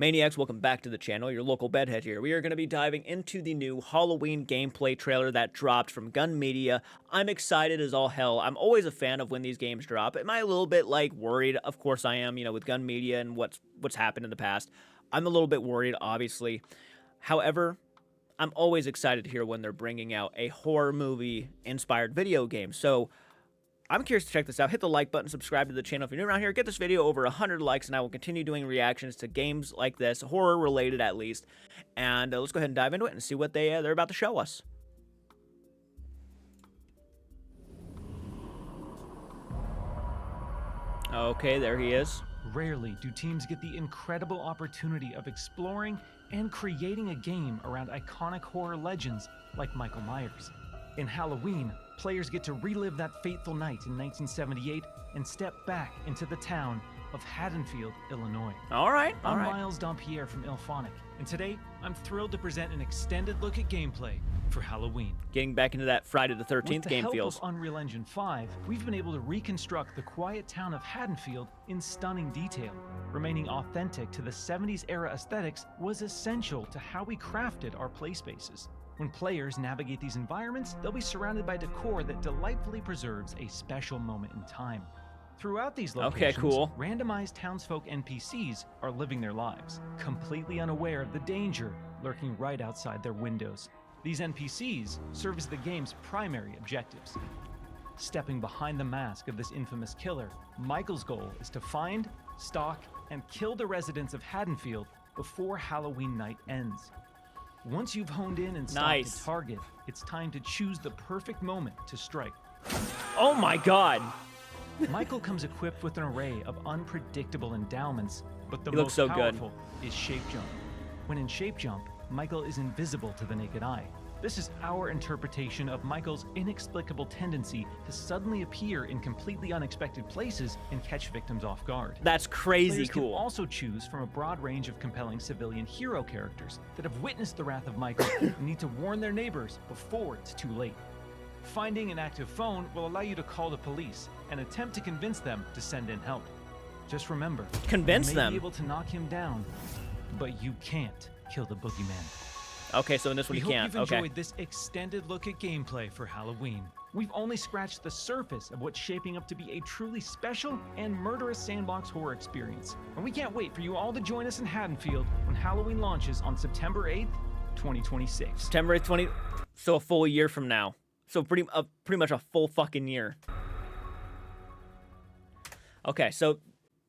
Maniacs, welcome back to the channel. Your local bedhead here. We are going to be diving into the new Halloween gameplay trailer that dropped from Gun Media. I'm excited as all hell. I'm always a fan of when these games drop. Am I a little bit worried? Of course I am, with Gun Media and what's happened in the past. I'm a little bit worried, obviously. However, I'm always excited to hear when they're bringing out a horror movie inspired video game. So I'm curious to check this out. Hit the like button, subscribe to the channel if you're new around here. Get this video over 100 likes, and I will continue doing reactions to games like this, horror-related at least. And let's go ahead and dive into it and see what they're about to show us. Okay, there he is. Rarely do teams get the incredible opportunity of exploring and creating a game around iconic horror legends like Michael Myers. In Halloween, players get to relive that fateful night in 1978 and step back into the town of Haddonfield, Illinois. All right. I'm Miles Dompierre from IllFonic, and today I'm thrilled to present an extended look at gameplay for Halloween. Getting back into that Friday the 13th game feels. With the help of Unreal Engine 5, we've been able to reconstruct the quiet town of Haddonfield in stunning detail. Remaining authentic to the 70s era aesthetics was essential to how we crafted our play spaces. When players navigate these environments, they'll be surrounded by decor that delightfully preserves a special moment in time. Throughout these locations, randomized townsfolk NPCs are living their lives, completely unaware of the danger lurking right outside their windows. These NPCs serve as the game's primary objectives. Stepping behind the mask of this infamous killer, Michael's goal is to find, stalk, and kill the residents of Haddonfield before Halloween night ends. Once you've honed in and stalked a target, it's time to choose the perfect moment to strike. Oh my god! Michael comes equipped with an array of unpredictable endowments, but the most powerful is Shape Jump. When in Shape Jump, Michael is invisible to the naked eye. This is our interpretation of Michael's inexplicable tendency to suddenly appear in completely unexpected places and catch victims off guard. That's crazy Players cool. can also choose from a broad range of compelling civilian hero characters that have witnessed the wrath of Michael and need to warn their neighbors before it's too late. Finding an active phone will allow you to call the police and attempt to convince them to send in help. Just remember, you may be able to knock him down, but you can't kill the boogeyman. Okay, so in this one you can't. We hope you've enjoyed this extended look at gameplay for Halloween. We've only scratched the surface of what's shaping up to be a truly special and murderous sandbox horror experience. And we can't wait for you all to join us in Haddonfield when Halloween launches on September 8th, 2026. September 8th, so a full year from now. So pretty much a full fucking year. Okay, so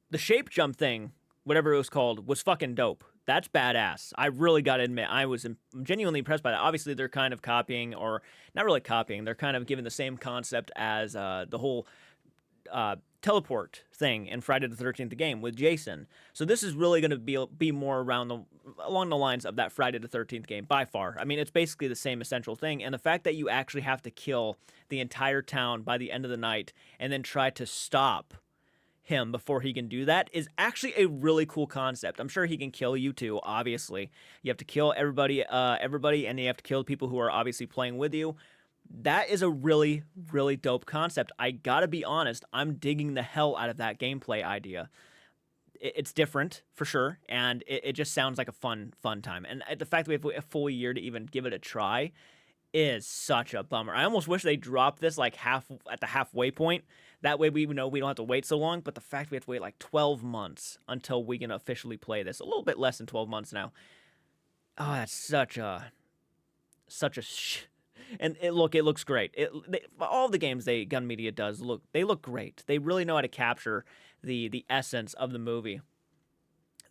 the Shape Jump thing, whatever it was called, was fucking dope. That's badass. I really gotta admit, I was genuinely impressed by that. Obviously, they're kind of copying, or not really copying, they're kind of giving the same concept as the whole teleport thing in Friday the 13th game with Jason. So this is really going to be more along the lines of that Friday the 13th game by far. I mean, it's basically the same essential thing, and the fact that you actually have to kill the entire town by the end of the night and then try to stop him before he can do that is actually a really cool concept. I'm sure he can kill you too, obviously. You have to kill everybody, and you have to kill people who are obviously playing with you. That is a really, really dope concept. I gotta be honest, I'm digging the hell out of that gameplay idea. It's different, for sure, and it just sounds like a fun time. And the fact that we have a full year to even give it a try is such a bummer. I almost wish they dropped this at the halfway point. That way we know we don't have to wait so long, but the fact we have to wait 12 months until we can officially play this, a little bit less than 12 months now. Oh, that's such a and it looks great. All the games Gun Media does they look great. They really know how to capture the essence of the movie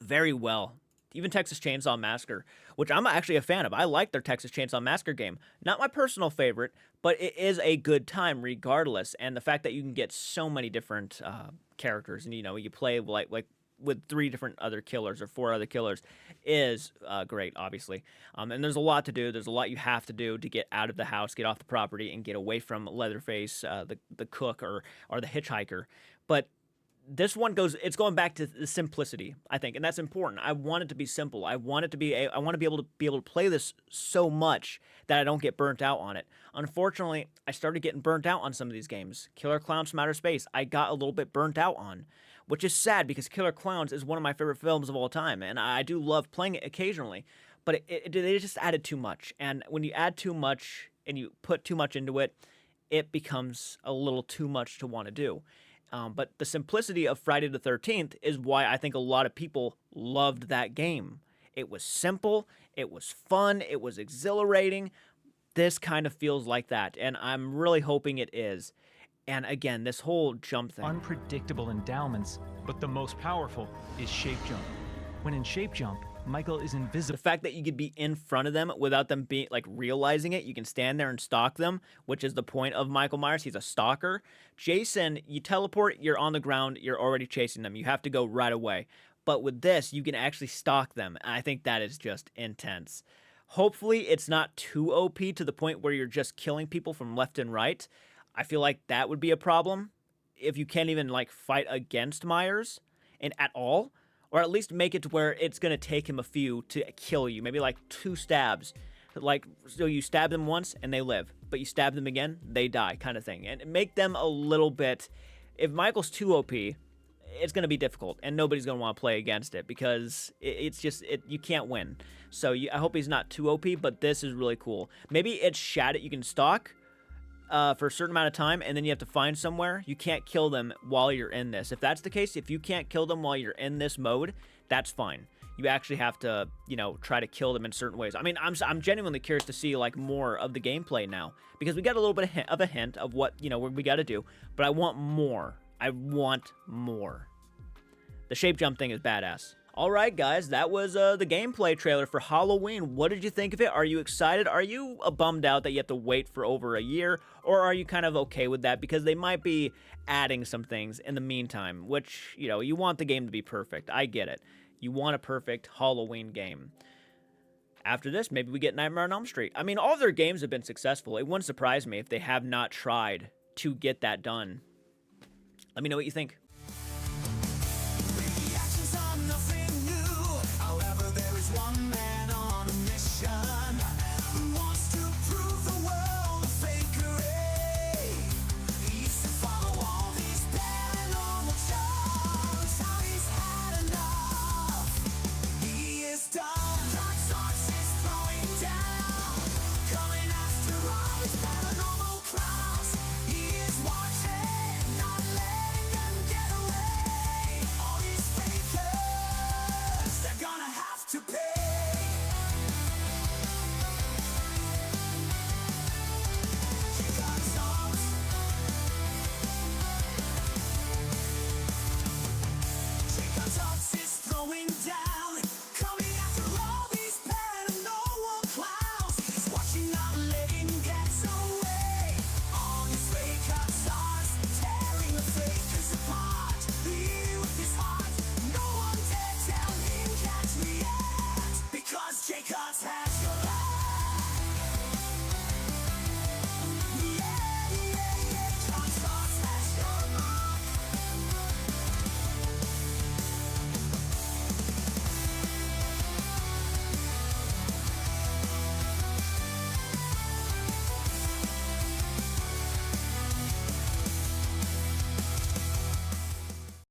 very well. Even Texas Chainsaw Massacre, which I'm actually a fan of. I like their Texas Chainsaw Massacre game. Not my personal favorite, but it is a good time regardless. And the fact that you can get so many different characters, and you play like with 3 different other killers or 4 other killers is great, obviously. And there's a lot to do. There's a lot you have to do to get out of the house, get off the property, and get away from Leatherface, the cook, or the hitchhiker. But this one it's going back to the simplicity, I think, and that's important. I want it to be simple. I want to be able to play this so much that I don't get burnt out on it. Unfortunately, I started getting burnt out on some of these games. Killer Clowns from Outer Space, I got a little bit burnt out on. which is sad because Killer Clowns is one of my favorite films of all time, and I do love playing it occasionally. But they just added too much, and when you add too much and you put too much into it, it becomes a little too much to want to do. But the simplicity of Friday the 13th is why I think a lot of people loved that game. It was simple, it was fun, it was exhilarating. This kind of feels like that, and I'm really hoping it is. And again, this whole jump thing. Unpredictable endowments, but the most powerful is Shape Jump. When in Shape Jump, Michael is The invisible. fact that you could be in front of them without them being like realizing it, you can stand there and stalk them, which is the point of Michael Myers. He's a stalker. Jason, you teleport, you're on the ground, you're already chasing them. You have to go right away. But with this, you can actually stalk them. And I think that is just intense. Hopefully, it's not too OP to the point where you're just killing people from left and right. I feel like that would be a problem if you can't even like fight against Myers and at all, or at least make it to where it's gonna take him a few to kill you, maybe like 2 stabs. Like, so you stab them once and they live, but you stab them again, they die, kind of thing, and make them a little bit. If Michael's too OP, it's going to be difficult, and nobody's going to want to play against it because it's just you can't win. So I hope he's not too OP, but this is really cool. Maybe it's Shattered. You can stalk for a certain amount of time, and then you have to find somewhere. You can't kill them while you're in this. If that's the case, if you can't kill them while you're in this mode, that's fine. You actually have to, try to kill them in certain ways. I mean, I'm genuinely curious to see like more of the gameplay now because we got a little bit of a hint of what what we got to do, but I want more. I want more. The shape jump thing is badass. All right, guys, that was the gameplay trailer for Halloween. What did you think of it? Are you excited? Are you bummed out that you have to wait for over a year? Or are you kind of okay with that because they might be adding some things in the meantime, which, you want the game to be perfect. I get it. You want a perfect Halloween game. After this, maybe we get Nightmare on Elm Street. I mean, all of their games have been successful. It wouldn't surprise me if they have not tried to get that done. Let me know what you think.